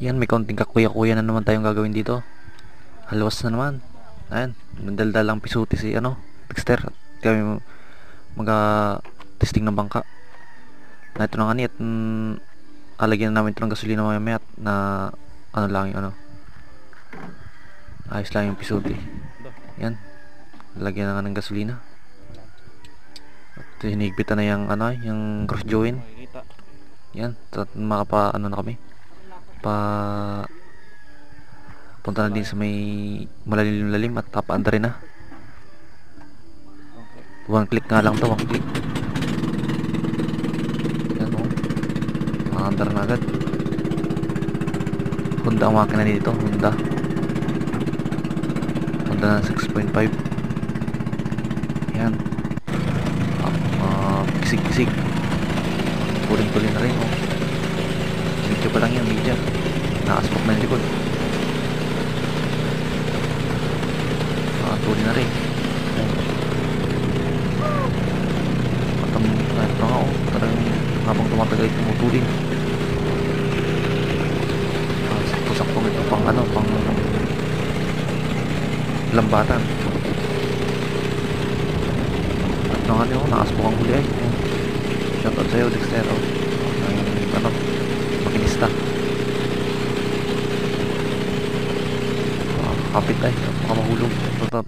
Yan, may kaunting kakuya-kuya na naman tayong gagawin dito. Halos na naman. Ayan, mandaldal lang pisuti si Dexter. At kami testing ng bangka. Na ito na nga niya. At alagyan na namin ito ng gasolina mamaya at na lang yung ayos lang yung pisuti. Yan, lagyan na nga ng gasolina. At hinigpit na yung yung cross joint. Yan, at makapa na kami. Punta na din sa may malalim at tapaanda rin na. One click nga lang to, one click. Yan makandar na agad. Honda ang makina dito, Honda na 6.5. Yan, kisig-kisig, tuling-tuling na rin medyo pa lang yan, medyo nakaspok na yung likod. Tuloy na rin. Ito nga parang habang tumatagal tumutulin. Sakto-sakto ito pang lambatan. At nga nakaspok ang huli ay. Shoutout sa'yo, Dexter. Makinista. Kapit ay, baka mahulog.